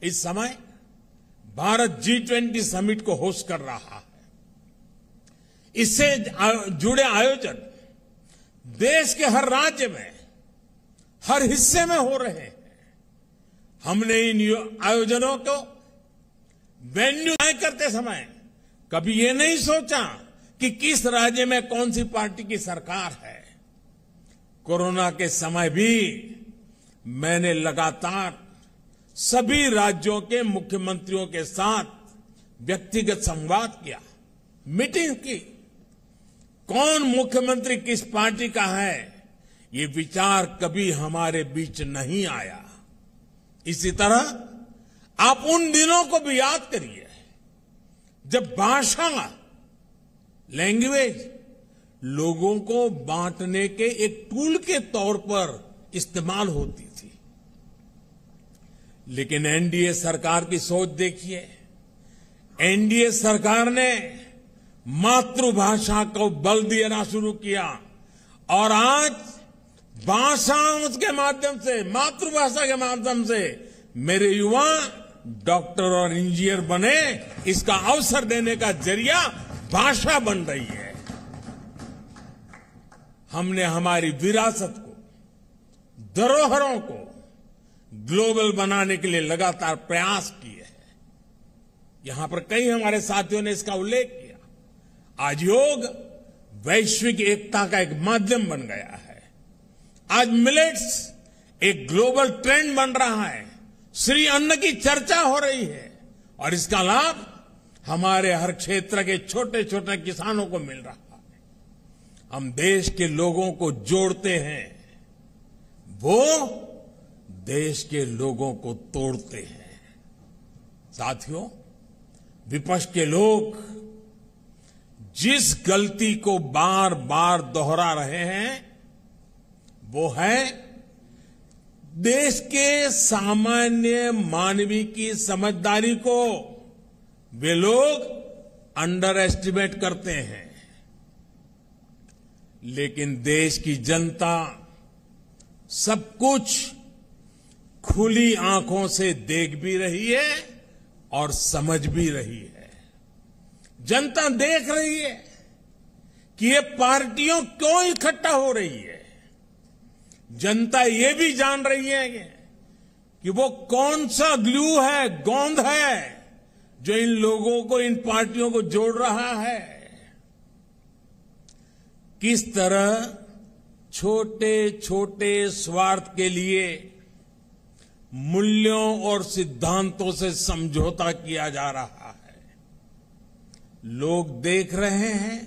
इस समय Bharat G20 summit को होस्ट कर रहा है। इससे जुड़े आयोजन देश के हर राज्य में, हर हिस्से में हो रहे हैं। हमने इन आयोजनों को वेन्यू तय करते समय कभी ये नहीं सोचा कि किस राज्य में कौन सी पार्टी की सरकार है। कोरोना के समय भी मैंने लगातार सभी राज्यों के मुख्यमंत्रियों के साथ व्यक्तिगत संवाद किया, मीटिंग की। कौन मुख्यमंत्री किस पार्टी का है, ये विचार कभी हमारे बीच नहीं आया। इसी तरह आप उन दिनों को भी याद करिए जब भाषा, लैंग्वेज लोगों को बांटने के एक टूल के तौर पर इस्तेमाल होती थी। लेकिन एनडीए सरकार की सोच देखिए। एनडीए सरकार ने मातृभाषा को बल देना शुरू किया और आज भाषाओं के माध्यम से, मातृभाषा के माध्यम से मेरे युवा डॉक्टर और इंजीनियर बने, इसका अवसर देने का जरिया भाषा बन रही है। हमने हमारी विरासत को, धरोहरों को ग्लोबल बनाने के लिए लगातार प्रयास किए हैं। यहां पर कई हमारे साथियों ने इसका उल्लेख किया। आज योग वैश्विक एकता का एक माध्यम बन गया है। आज मिलेट्स एक ग्लोबल ट्रेंड बन रहा है। श्री अन्न की चर्चा हो रही है और इसका लाभ हमारे हर क्षेत्र के छोटे छोटे किसानों को मिल रहा है। हम देश के लोगों को जोड़ते हैं, वो देश के लोगों को तोड़ते हैं। साथियों, विपक्ष के लोग जिस गलती को बार बार दोहरा रहे हैं वो है देश के सामान्य मानवीय की समझदारी को वे लोग अंडर एस्टिमेट करते हैं। लेकिन देश की जनता सब कुछ खुली आंखों से देख भी रही है और समझ भी रही है। जनता देख रही है कि ये पार्टियां क्यों इकट्ठा हो रही है। जनता ये भी जान रही है कि वो कौन सा ग्लू है, गोंद है जो इन लोगों को, इन पार्टियों को जोड़ रहा है। किस तरह छोटे छोटे स्वार्थ के लिए मूल्यों और सिद्धांतों से समझौता किया जा रहा है। लोग देख रहे हैं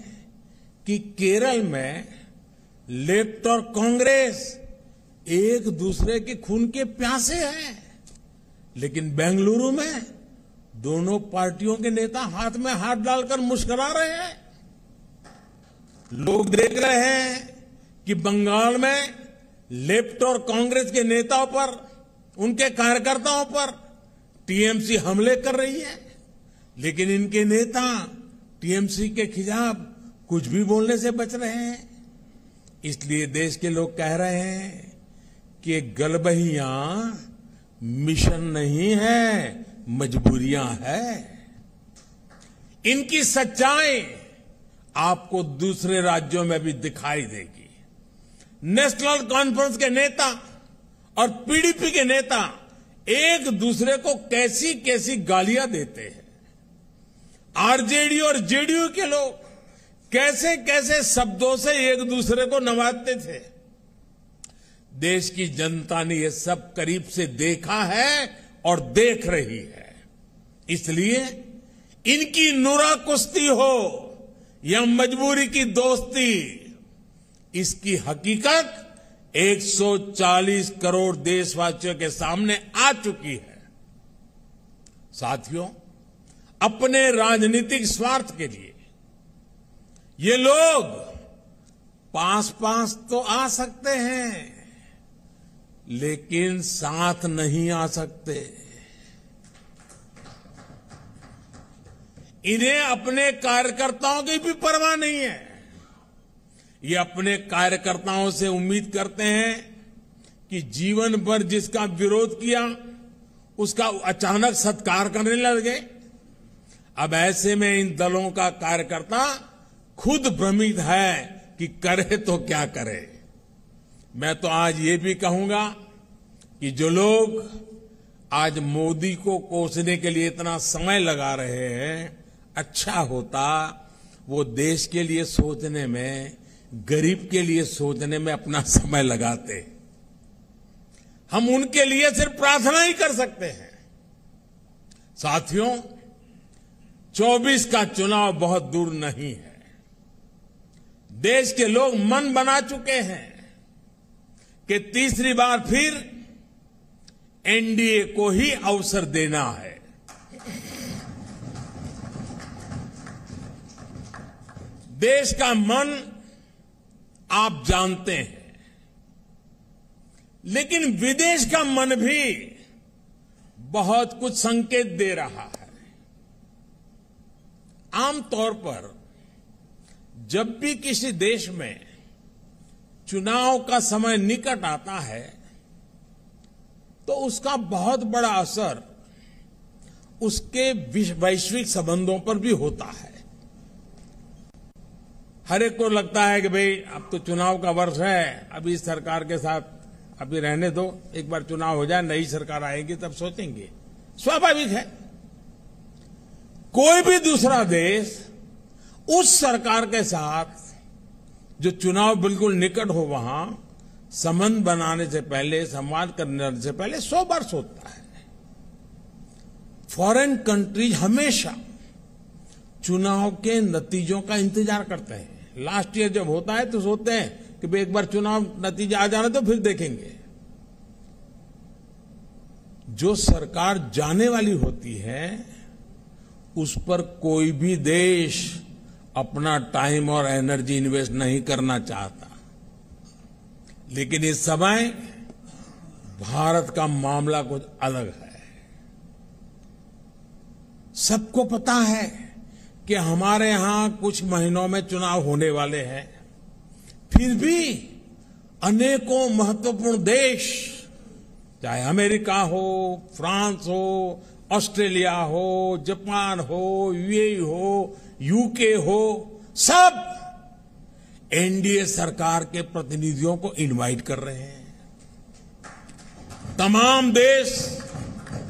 कि केरल में लेफ्ट और कांग्रेस एक दूसरे के खून के प्यासे हैं, लेकिन बेंगलुरु में दोनों पार्टियों के नेता हाथ में हाथ डालकर मुस्कुरा रहे हैं। लोग देख रहे हैं कि बंगाल में लेफ्ट और कांग्रेस के नेताओं पर, उनके कार्यकर्ताओं पर टीएमसी हमले कर रही है, लेकिन इनके नेता टीएमसी के खिलाफ कुछ भी बोलने से बच रहे हैं। इसलिए देश के लोग कह रहे हैं कि ये गलबहियां मिशन नहीं है, मजबूरियां है। इनकी सच्चाई आपको दूसरे राज्यों में भी दिखाई देगी। नेशनल कॉन्फ्रेंस के नेता और पीडीपी के नेता एक दूसरे को कैसी कैसी गालियां देते हैं। आरजेडी और जेडीयू के लोग कैसे कैसे शब्दों से एक दूसरे को नवाजते थे। देश की जनता ने यह सब करीब से देखा है और देख रही है। इसलिए इनकी नुरा कुश्ती हो या मजबूरी की दोस्ती, इसकी हकीकत 140 करोड़ देशवासियों के सामने आ चुकी है। साथियों, अपने राजनीतिक स्वार्थ के लिए ये लोग पास पास तो आ सकते हैं, लेकिन साथ नहीं आ सकते। इन्हें अपने कार्यकर्ताओं की भी परवाह नहीं है। ये अपने कार्यकर्ताओं से उम्मीद करते हैं कि जीवन भर जिसका विरोध किया उसका अचानक सत्कार करने लगे। अब ऐसे में इन दलों का कार्यकर्ता खुद भ्रमित है कि करे तो क्या करे। मैं तो आज ये भी कहूंगा कि जो लोग आज मोदी को कोसने के लिए इतना समय लगा रहे हैं, अच्छा होता वो देश के लिए सोचने में, गरीब के लिए सोचने में अपना समय लगाते। हम उनके लिए सिर्फ प्रार्थना ही कर सकते हैं। साथियों, 24 का चुनाव बहुत दूर नहीं है। देश के लोग मन बना चुके हैं कि तीसरी बार फिर एनडीए को ही अवसर देना है। देश का मन आप जानते हैं, लेकिन विदेश का मन भी बहुत कुछ संकेत दे रहा है। आमतौर पर जब भी किसी देश में चुनाव का समय निकट आता है तो उसका बहुत बड़ा असर उसके वैश्विक संबंधों पर भी होता है। हर एक को लगता है कि भाई अब तो चुनाव का वर्ष है, अभी इस सरकार के साथ अभी रहने दो, एक बार चुनाव हो जाए, नई सरकार आएगी तब सोचेंगे। स्वाभाविक है। कोई भी दूसरा देश उस सरकार के साथ जो चुनाव बिल्कुल निकट हो वहां संबंध बनाने से पहले, संवाद करने से पहले 100 बार सोचता है। फॉरेन कंट्रीज हमेशा चुनाव के नतीजों का इंतजार करते हैं। लास्ट ईयर जब होता है तो सोचते हैं कि भाई एक बार चुनाव नतीजा आ जाना तो फिर देखेंगे। जो सरकार जाने वाली होती है उस पर कोई भी देश अपना टाइम और एनर्जी इन्वेस्ट नहीं करना चाहता। लेकिन इस समय भारत का मामला कुछ अलग है। सबको पता है कि हमारे यहां कुछ महीनों में चुनाव होने वाले हैं, फिर भी अनेकों महत्वपूर्ण देश, चाहे अमेरिका हो, फ्रांस हो, ऑस्ट्रेलिया हो, जापान हो, यूएई हो, यूके हो, सब एनडीए सरकार के प्रतिनिधियों को इनवाइट कर रहे हैं। तमाम देश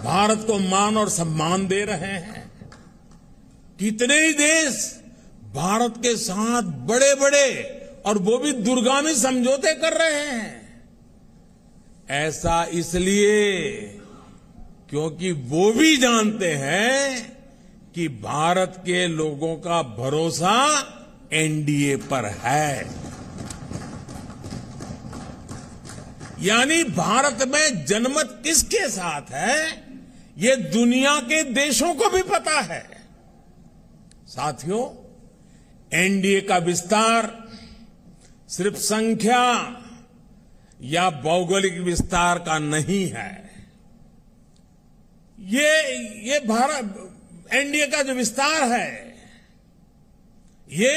भारत को मान और सम्मान दे रहे हैं। कितने ही देश भारत के साथ बड़े बड़े और वो भी दूरगामी समझौते कर रहे हैं। ऐसा इसलिए क्योंकि वो भी जानते हैं कि भारत के लोगों का भरोसा एनडीए पर है। यानी भारत में जनमत किसके साथ है, ये दुनिया के देशों को भी पता है। साथियों, एनडीए का विस्तार सिर्फ संख्या या भौगोलिक विस्तार का नहीं है। ये भारत एनडीए का जो विस्तार है, ये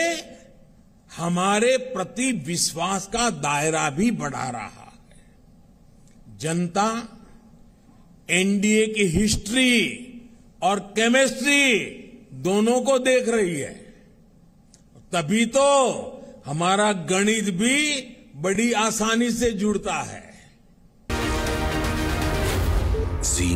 हमारे प्रति विश्वास का दायरा भी बढ़ा रहा है। जनता एनडीए की हिस्ट्री और केमिस्ट्री दोनों को देख रही है। तभी तो हमारा गणित भी बड़ी आसानी से जुड़ता है। जी